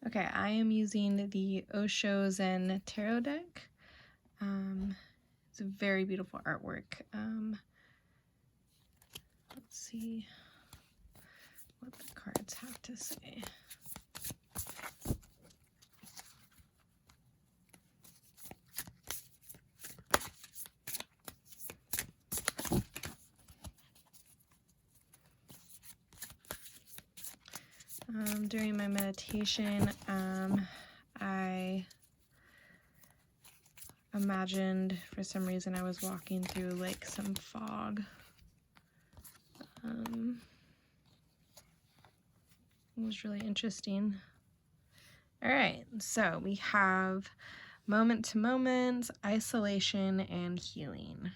Okay, I am using the Osho Zen Tarot deck. It's a very beautiful artwork. Let's see what the cards have to say. During my meditation, I imagined for some reason I was walking through like some fog. It was really interesting. All right, so we have moment to moment, isolation, and healing.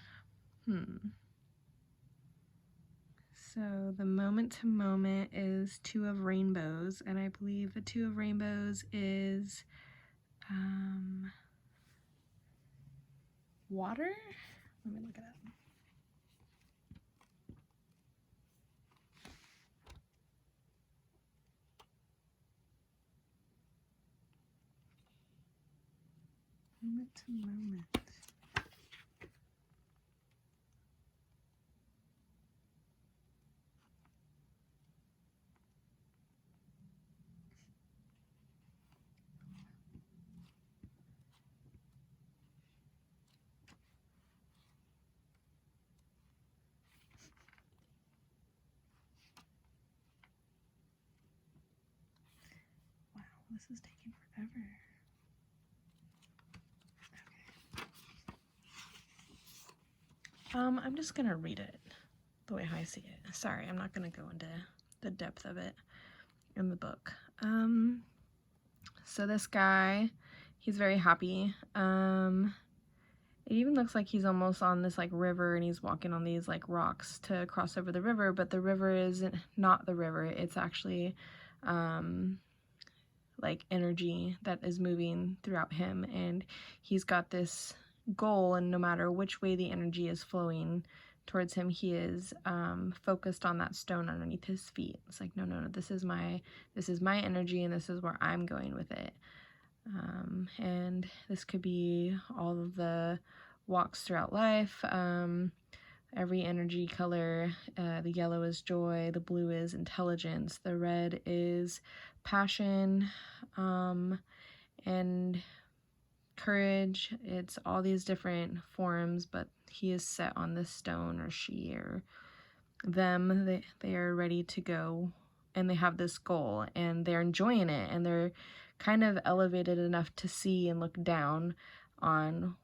So the moment to moment is Two of Rainbows, and I believe the Two of Rainbows is water? Let me look it up. Moment to moment. Wow, this is taking forever. Okay. I'm just gonna read it the way I see it. Sorry, I'm not gonna go into the depth of it in the book. So this guy, he's very happy. It even looks like he's almost on this like river and he's walking on these like rocks to cross over the river, but the river is not the river. It's actually like energy that is moving throughout him, and he's got this goal, and no matter which way the energy is flowing towards him, he is focused on that stone underneath his feet. It's like, no, this is my energy, and this is where I'm going with it. And this could be all of the walks throughout life. Every energy color, the yellow is joy, the blue is intelligence, the red is passion, and courage. It's all these different forms, but he is set on this stone, or she, or them. They are ready to go, and they have this goal, and they're enjoying it, and they're kind of elevated enough to see and look down on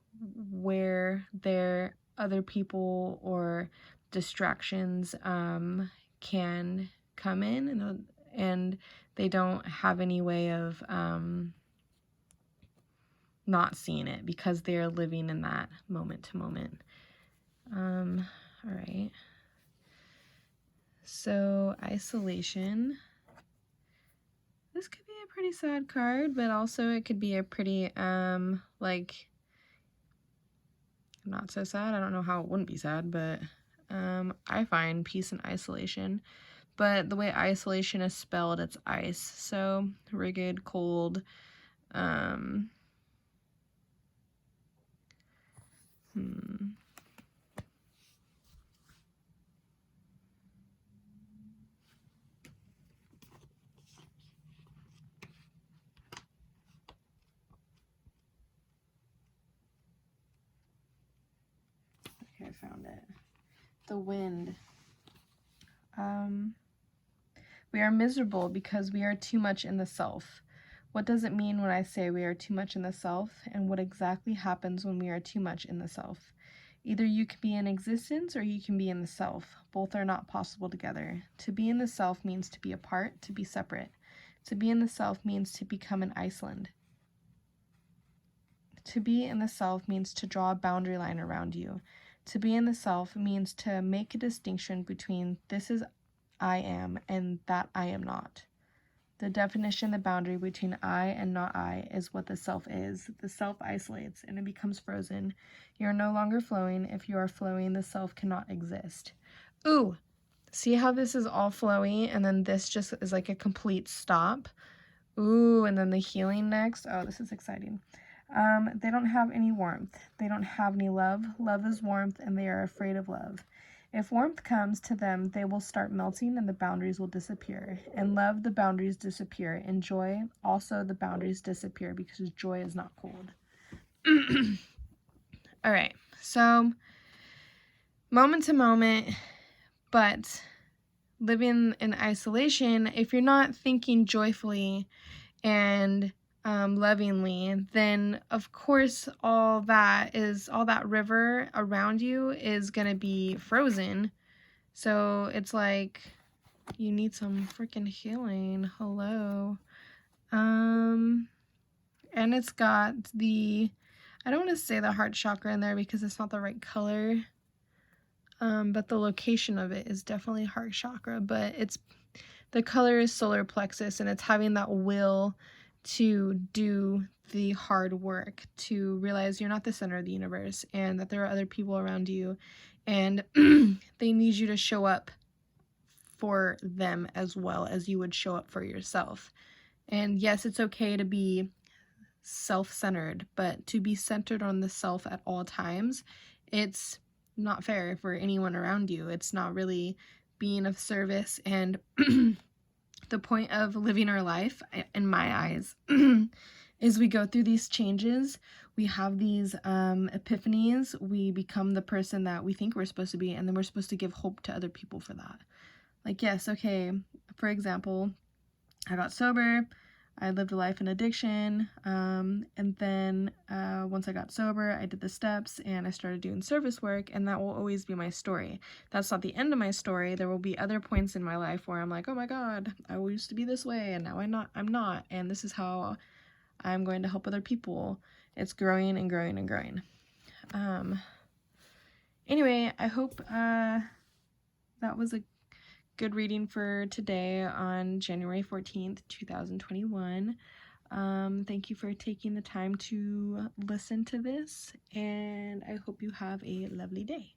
where their other people or distractions can come in, and they don't have any way of not seeing it because they're living in that moment to moment. All right. So isolation. This could be a pretty sad card, but also it could be a pretty like not so sad. I don't know how it wouldn't be sad, but I find peace and isolation. But the way isolation is spelled, it's ice. So rigid, cold. Okay, I found it. The wind. We are miserable because we are too much in the self. What does it mean when I say we are too much in the self, and what exactly happens when we are too much in the self? Either you can be in existence or you can be in the self. Both are not possible together. To be in the self means to be apart, to be separate. To be in the self means to become an Iceland. To be in the self means to draw a boundary line around you. To be in the self means to make a distinction between this is I am and that I am not. The definition, the boundary between I and not I, is what the self is. The self isolates and it becomes frozen. You are no longer flowing. If you are flowing, the self cannot exist. Ooh, see how this is all flowy and then this just is like a complete stop? Ooh, and then the healing next. Oh, this is exciting. They don't have any warmth. They don't have any love. Love is warmth, and they are afraid of love. If warmth comes to them, they will start melting and the boundaries will disappear. In love, the boundaries disappear. In joy, also the boundaries disappear because joy is not cold. All right, so moment to moment, but living in isolation, if you're not thinking joyfully and lovingly, then of course all that river around you is gonna be frozen. So it's like you need some freaking healing. Hello. And it's got the, I don't want to say the heart chakra in there because it's not the right color. But the location of it is definitely heart chakra, but the color is solar plexus, and it's having that will to do the hard work, to realize you're not the center of the universe and that there are other people around you, and they need you to show up for them as well as you would show up for yourself. And yes, it's okay to be self-centered, but to be centered on the self at all times, it's not fair for anyone around you. It's not really being of service. And the point of living our life, in my eyes, is we go through these changes. We have these epiphanies. We become the person that we think we're supposed to be, and then we're supposed to give hope to other people for that. Like, yes, okay, for example, I got sober, I lived a life in addiction, and then once I got sober, I did the steps, and I started doing service work, and that will always be my story. That's not the end of my story. There will be other points in my life where I'm like, oh my god, I used to be this way, and now I'm not, and this is how I'm going to help other people. It's growing and growing and growing. Anyway, I hope that was a good reading for today on January 14th, 2021. Thank you for taking the time to listen to this, and I hope you have a lovely day.